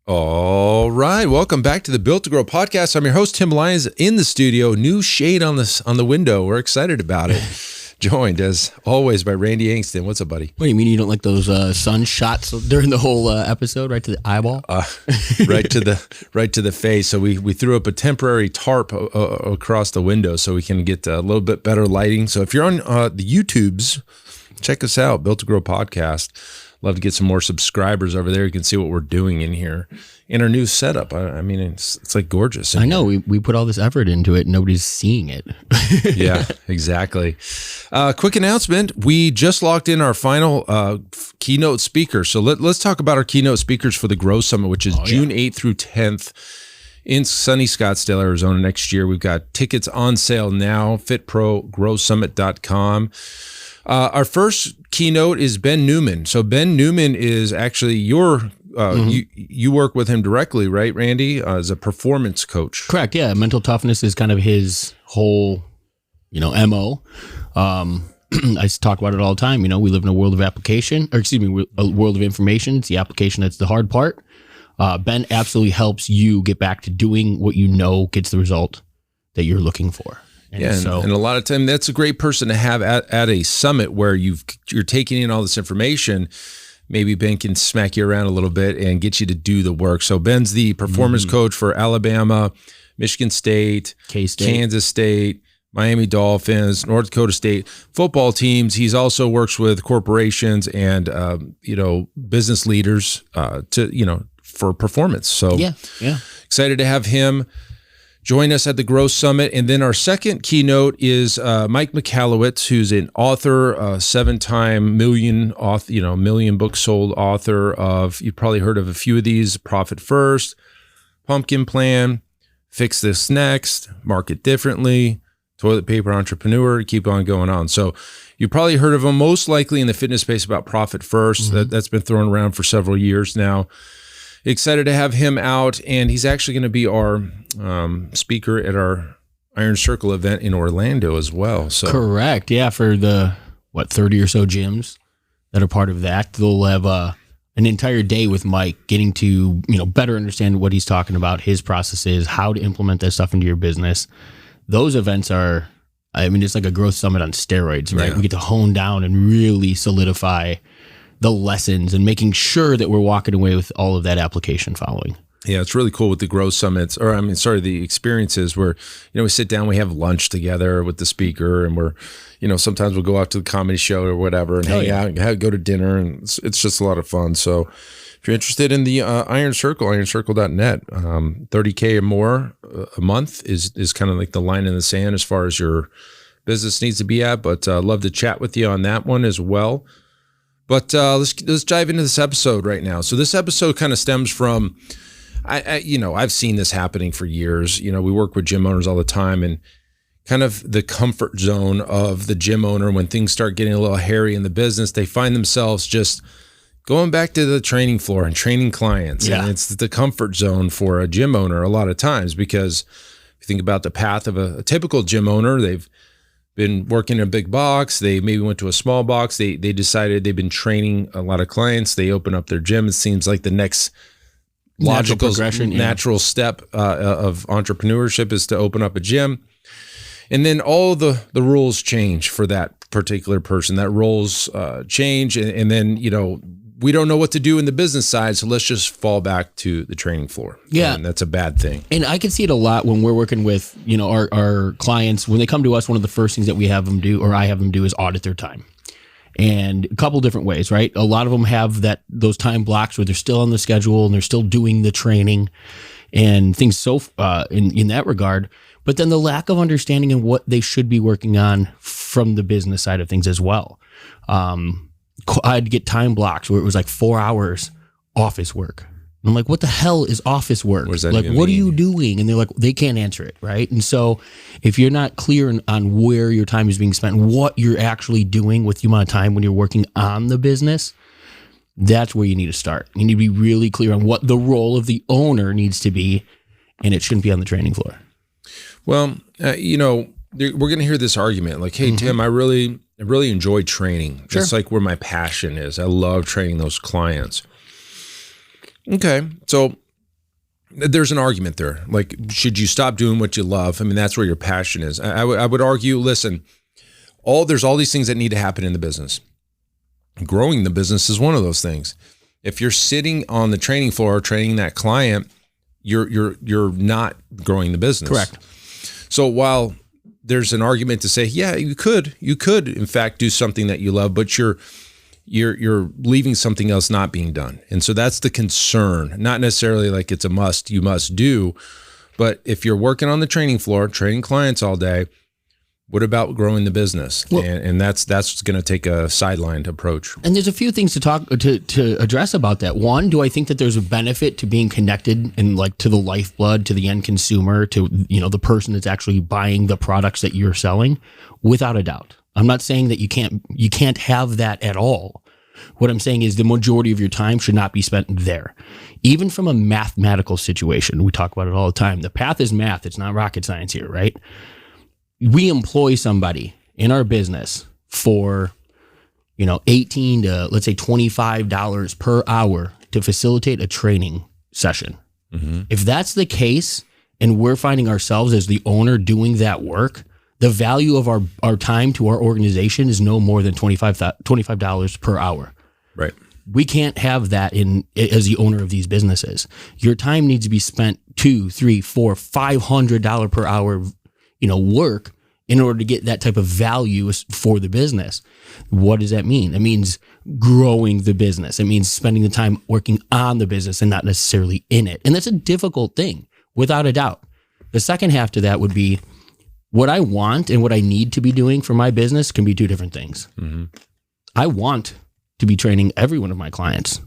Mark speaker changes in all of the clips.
Speaker 1: All right, welcome back to the Built to Grow podcast. I'm your host, Tim Lyons, in the studio. New shade on the window. We're excited about it. Joined, as always, by Randy Angston. What's up, buddy?
Speaker 2: What do you mean you don't like those sun shots during the whole episode, right to the eyeball?
Speaker 1: Right to the face. So we threw up a temporary tarp across the window so we can get a little bit better lighting. So if you're on the YouTubes, check us out, Built to Grow podcast. Love to get some more subscribers over there. You can see what we're doing in here in our new setup. I mean, it's like gorgeous.
Speaker 2: I know we put all this effort into it and nobody's seeing it.
Speaker 1: Yeah, exactly. Quick announcement. We just locked in our final keynote speaker. So let's talk about our keynote speakers for the Grow Summit, which is June 8th through 10th in sunny Scottsdale, Arizona next year. We've got tickets on sale now, FitProGrowSummit.com. Our first keynote is Ben Newman. So Ben Newman is actually your, you work with him directly, right, Randy, as a performance coach.
Speaker 2: Correct. Yeah. Mental toughness is kind of his whole, MO. I talk about it all the time. We live in a world of application, a world of information. It's the application that's the hard part. Ben absolutely helps you get back to doing what gets the result that you're looking for.
Speaker 1: And a lot of time that's a great person to have at a summit where you're taking in all this information. Maybe Ben can smack you around a little bit and get you to do the work. So Ben's the performance coach for Alabama, Michigan State,
Speaker 2: K-State,
Speaker 1: Kansas State, Miami Dolphins, North Dakota State football teams. He's also works with corporations and business leaders for performance. So yeah, excited to have him join us at the Grow Summit. And then our second keynote is Mike Michalowicz, who's an author, 7-time million book sold author of, you've probably heard of a few of these: Profit First, Pumpkin Plan, Fix This Next, Market Differently, Toilet Paper Entrepreneur, keep on going on. So you probably heard of him most likely in the fitness space about Profit First. That's been thrown around for several years now. Excited to have him out, and he's actually going to be our speaker at our Iron Circle event in Orlando as well. So
Speaker 2: correct, yeah. For the 30 or so gyms that are part of that, they'll have an entire day with Mike, getting to better understand what he's talking about, his processes, how to implement that stuff into your business. Those events are, it's like a growth summit on steroids, right? Yeah. We get to hone down and really solidify the lessons and making sure that we're walking away with all of that application following.
Speaker 1: Yeah, it's really cool with the Grow Summits, the experiences where, we sit down, we have lunch together with the speaker, and we're, sometimes we'll go out to the comedy show or whatever and hang out and go to dinner, and it's just a lot of fun. So if you're interested in the Iron Circle, ironcircle.net, $30K or more a month is kind of like the line in the sand as far as your business needs to be at, but love to chat with you on that one as well. But let's dive into this episode right now. So this episode kind of stems from, I've seen this happening for years. We work with gym owners all the time, and kind of the comfort zone of the gym owner when things start getting a little hairy in the business, they find themselves just going back to the training floor and training clients. Yeah. And it's the comfort zone for a gym owner a lot of times, because if you think about the path of a typical gym owner, they've been working in a big box. They maybe went to a small box. They decided they've been training a lot of clients. They open up their gym. It seems like the next logical natural step of entrepreneurship is to open up a gym. And then all the rules change for that particular person. That rules change. And then, we don't know what to do in the business side, so let's just fall back to the training floor. Yeah. And that's a bad thing.
Speaker 2: And I can see it a lot when we're working with, our clients. When they come to us, one of the first things that we have them do, or I have them do, is audit their time. And a couple different ways, right? A lot of them have those time blocks where they're still on the schedule and they're still doing the training and things in that regard. But then the lack of understanding in what they should be working on from the business side of things as well. I'd get time blocks where it was like 4 hours office work. And I'm like, what the hell is office work? What are you doing? And they're like, they can't answer it, right? And so if you're not clear on where your time is being spent, what you're actually doing with the amount of time when you're working on the business, that's where you need to start. You need to be really clear on what the role of the owner needs to be, and it shouldn't be on the training floor.
Speaker 1: Well, we're going to hear this argument like, hey, Tim, I really enjoy training. Sure. It's like where my passion is. I love training those clients. Okay. So there's an argument there. Like, should you stop doing what you love? I mean, that's where your passion is. I would argue, listen, there's all these things that need to happen in the business. Growing the business is one of those things. If you're sitting on the training floor training that client, you're not growing the business.
Speaker 2: Correct.
Speaker 1: So while there's an argument to say, yeah, you could in fact do something that you love, but you're leaving something else not being done. And so that's the concern, not necessarily like it's a must, you must do, but if you're working on the training floor, training clients all day, what about growing the business? Well, and that's going to take a sidelined approach.
Speaker 2: And there's a few things to address about that. One, do I think that there's a benefit to being connected and like to the lifeblood, to the end consumer, to the person that's actually buying the products that you're selling? Without a doubt. I'm not saying that you can't have that at all. What I'm saying is the majority of your time should not be spent there. Even from a mathematical situation, we talk about it all the time. The path is math. It's not rocket science here, right? We employ somebody in our business for, $18 to let's say $25 per hour to facilitate a training session. Mm-hmm. If that's the case, and we're finding ourselves as the owner doing that work, the value of our time to our organization is no more than $25 per hour.
Speaker 1: Right.
Speaker 2: We can't have that as the owner of these businesses. Your time needs to be spent $200, $300, $400, $500 per hour, work in order to get that type of value for the business. What does that mean? It means growing the business. It means spending the time working on the business and not necessarily in it. And that's a difficult thing, without a doubt. The second half to that would be what I want and what I need to be doing for my business can be two different things. Mm-hmm. I want to be training every one of my clients,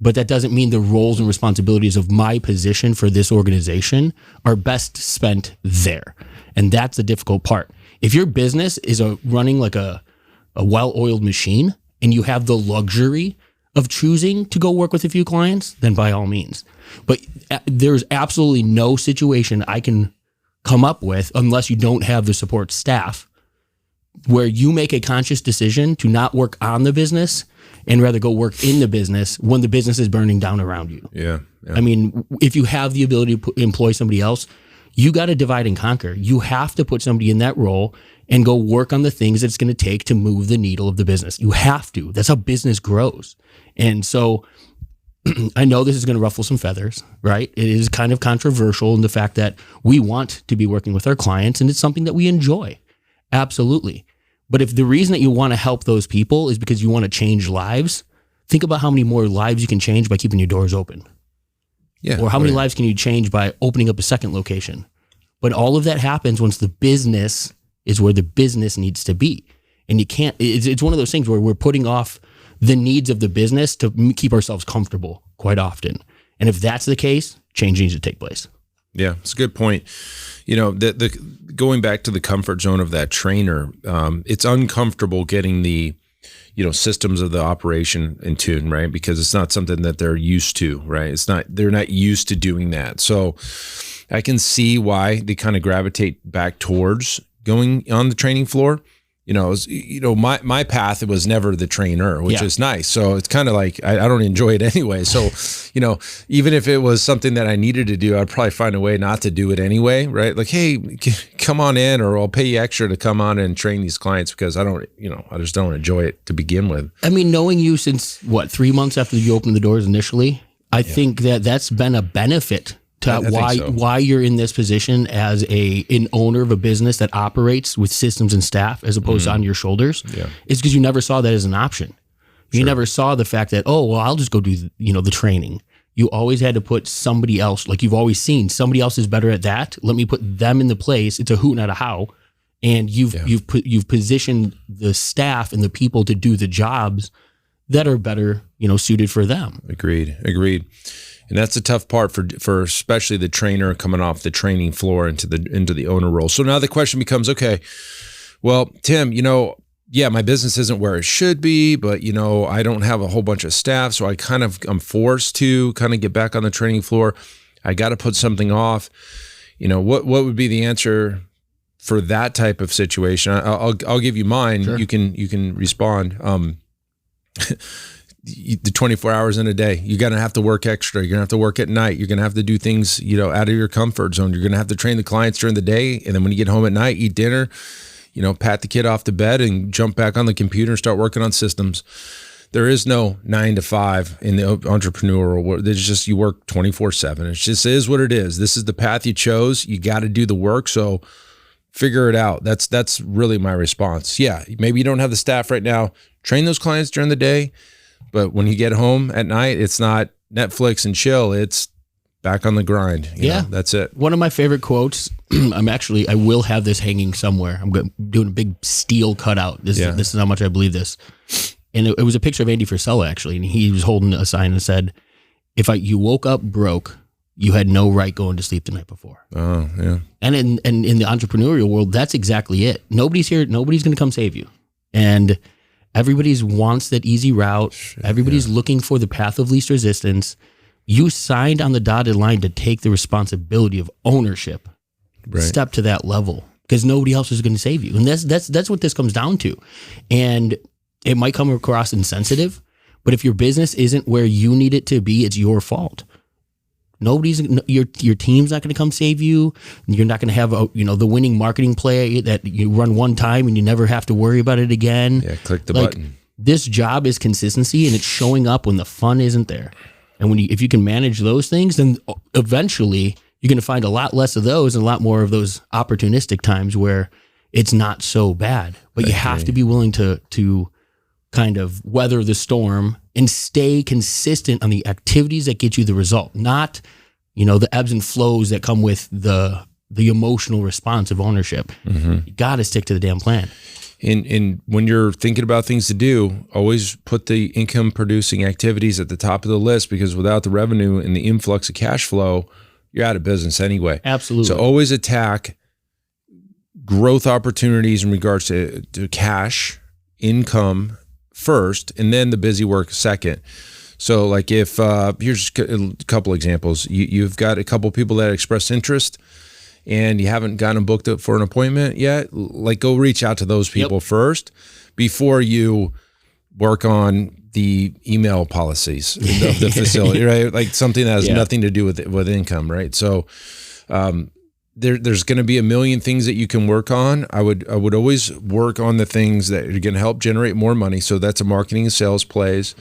Speaker 2: but that doesn't mean the roles and responsibilities of my position for this organization are best spent there. And that's the difficult part. If your business is running like a well-oiled machine and you have the luxury of choosing to go work with a few clients, then by all means. But there's absolutely no situation I can come up with unless you don't have the support staff where you make a conscious decision to not work on the business and rather go work in the business when the business is burning down around you.
Speaker 1: Yeah.
Speaker 2: I mean, if you have the ability to employ somebody else, you got to divide and conquer. You have to put somebody in that role and go work on the things that it's going to take to move the needle of the business. You have to. That's how business grows. And so I know this is going to ruffle some feathers, right? It is kind of controversial in the fact that we want to be working with our clients and it's something that we enjoy. Absolutely. But if the reason that you want to help those people is because you want to change lives, think about how many more lives you can change by keeping your doors open.
Speaker 1: Yeah.
Speaker 2: Or how many lives can you change by opening up a second location? But all of that happens once the business is where the business needs to be. And you can't, it's one of those things where we're putting off the needs of the business to keep ourselves comfortable quite often. And if that's the case, change needs to take place.
Speaker 1: Yeah, it's a good point. The going back to the comfort zone of that trainer, it's uncomfortable getting the systems of the operation in tune, right? Because it's not something that they're used to, right? They're not used to doing that. So I can see why they kind of gravitate back towards going on the training floor. My path was never the trainer, which is nice. So it's kind of like, I don't enjoy it anyway. So, even if it was something that I needed to do, I'd probably find a way not to do it anyway. Right. Like, hey, come on in, or I'll pay you extra to come on and train these clients because I just don't enjoy it to begin with. I mean,
Speaker 2: knowing you since 3 months after you opened the doors initially, I think that's been a benefit to why you're in this position as an owner of a business that operates with systems and staff as opposed to on your shoulders. Yeah. It's because you never saw that as an option. You never saw the fact that, I'll just go do the training. You always had to put somebody else, like you've always seen, somebody else is better at that. Let me put them in the place. It's a who, not a how. And you've positioned the staff and the people to do the jobs that are better, suited for them.
Speaker 1: Agreed. And that's the tough part for especially the trainer coming off the training floor into the owner role. So now the question becomes, okay, well, Tim, my business isn't where it should be, but I don't have a whole bunch of staff, so I'm forced to kind of get back on the training floor. I got to put something off. What would be the answer for that type of situation? I'll give you mine. Sure. You can respond. the 24 hours in a day. You're going to have to work extra. You're going to have to work at night. You're going to have to do things, out of your comfort zone. You're going to have to train the clients during the day. And then when you get home at night, eat dinner, pat the kid off to bed and jump back on the computer and start working on systems. There is no 9 to 5 in the entrepreneurial world. There's just, you work 24/7. It just is what it is. This is the path you chose. You got to do the work. So figure it out. That's really my response. Yeah, maybe you don't have the staff right now. Train those clients during the day. But when you get home at night, it's not Netflix and chill. It's back on the grind. You know, that's it.
Speaker 2: One of my favorite quotes, I will have this hanging somewhere. I'm doing a big steel cutout. This is how much I believe this. And it was a picture of Andy Frisella, actually. And he was holding a sign that said, you woke up broke, you had no right going to sleep the night before.
Speaker 1: Oh, yeah.
Speaker 2: And in the entrepreneurial world, that's exactly it. Nobody's here. Nobody's going to come save you. And everybody wants that easy route. Everybody's looking for the path of least resistance. You signed on the dotted line to take the responsibility of ownership. Right. Step to that level because nobody else is going to save you. And that's what this comes down to. And it might come across insensitive, but if your business isn't where you need it to be, it's your fault. Your team's not going to come save you. You're not going to have the winning marketing play that you run one time and you never have to worry about it again.
Speaker 1: Yeah, click the button.
Speaker 2: This job is consistency, and it's showing up when the fun isn't there. And if you can manage those things, then eventually you're going to find a lot less of those and a lot more of those opportunistic times where it's not so bad. But you have to be willing to kind of weather the storm and stay consistent on the activities that get you the result, not, the ebbs and flows that come with the emotional response of ownership. Mm-hmm. You got to stick to the damn plan.
Speaker 1: And when you're thinking about things to do, always put the income producing activities at the top of the list, because without the revenue and the influx of cash flow, you're out of business anyway.
Speaker 2: Absolutely.
Speaker 1: So always attack growth opportunities in regards to cash, income first, and then the busy work second. So like if, here's a couple examples. You've got a couple people that express interest and you haven't gotten them booked up for an appointment yet, like go reach out to those people first before you work on the email policies of the facility, right? Like something that has nothing to do with income, right? So there's going to be a million things that you can work on. I would always work on the things that are going to help generate more money. So that's a marketing and sales plays.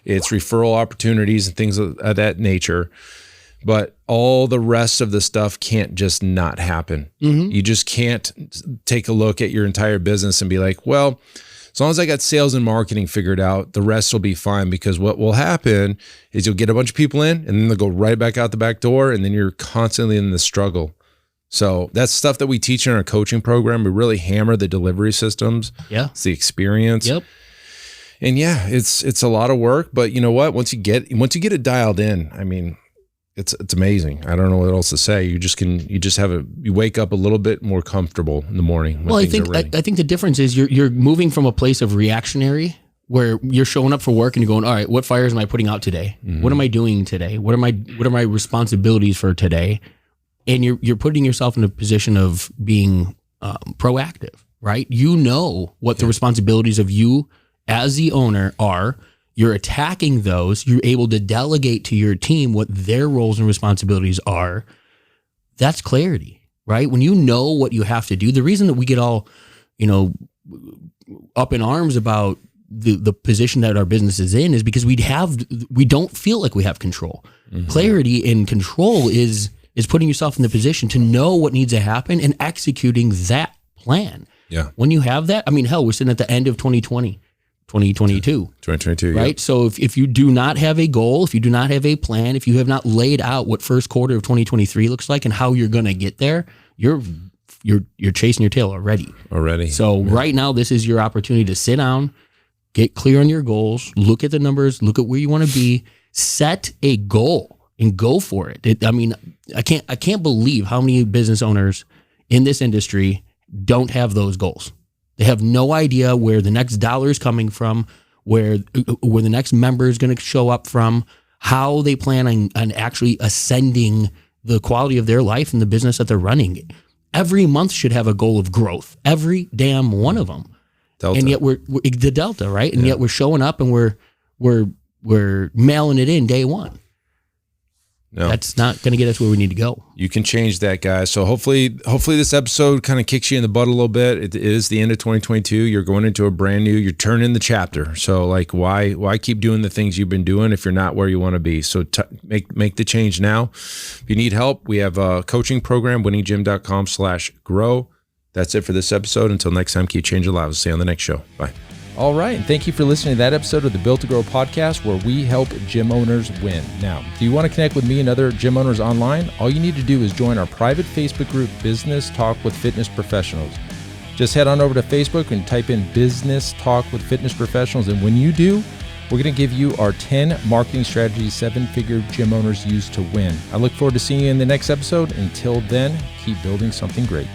Speaker 1: It's referral opportunities and things of that nature. But all the rest of the stuff can't just not happen. Mm-hmm. You just can't take a look at your entire business and be like, well, as long as I got sales and marketing figured out, the rest will be fine. Because what will happen is you'll get a bunch of people in and then they'll go right back out the back door, and then you're constantly in the struggle. So that's stuff that we teach in our coaching program. We really hammer the delivery systems. Yeah. It's the experience. Yep. And it's a lot of work, but you know what? Once you get it dialed in, I mean, it's amazing. I don't know what else to say. You wake up a little bit more comfortable in the morning.
Speaker 2: Well, I think the difference is you're moving from a place of reactionary where you're showing up for work and you're going, all right, what fires am I putting out today? Mm-hmm. What am I doing today? What are my responsibilities for today? And you're putting yourself in a position of being proactive, right? You know what the responsibilities of you as the owner are. You're attacking those. You're able to delegate to your team what their roles and responsibilities are. That's clarity, right? When you know what you have to do, the reason that we get all, up in arms about the position that our business is in is because we don't feel like we have control. Mm-hmm. Clarity and control is putting yourself in the position to know what needs to happen and executing that plan. Yeah. When you have that, I mean, hell, we're sitting at the end of 2022.
Speaker 1: 2022,
Speaker 2: right?
Speaker 1: Yep. So
Speaker 2: if you do not have a goal, if you do not have a plan, if you have not laid out what first quarter of 2023 looks like and how you're going to get there, you're chasing your tail already. So right now, this is your opportunity to sit down, get clear on your goals, look at the numbers, look at where you want to be, set a goal and go for it. I can't believe how many business owners in this industry don't have those goals. They have no idea where the next dollar is coming from, where the next member is going to show up from, how they plan on actually ascending the quality of their life and the business that they're running. Every month should have a goal of growth. Every damn one of them. Delta. And yet we're the delta, right? And yet we're showing up and we're we're mailing it in day one.
Speaker 1: No.
Speaker 2: That's not going to get us where we need to go.
Speaker 1: You can change that, guys. So hopefully this episode kind of kicks you in the butt a little bit. It is the end of 2022. You're going into a brand new, you're turning the chapter. So like, why keep doing the things you've been doing if you're not where you want to be? So make the change now. If you need help, we have a coaching program, winninggym.com/grow. That's it for this episode. Until next time, keep changing lives. See you on the next show. Bye.
Speaker 3: All right, and thank you for listening to that episode of the Built to Grow podcast, where we help gym owners win. Now, do you want to connect with me and other gym owners online? All you need to do is join our private Facebook group, Business Talk with Fitness Professionals. Just head on over to Facebook and type in Business Talk with Fitness Professionals, and when you do, we're going to give you our 10 marketing strategies 7-figure gym owners use to win. I look forward to seeing you in the next episode. Until then, keep building something great.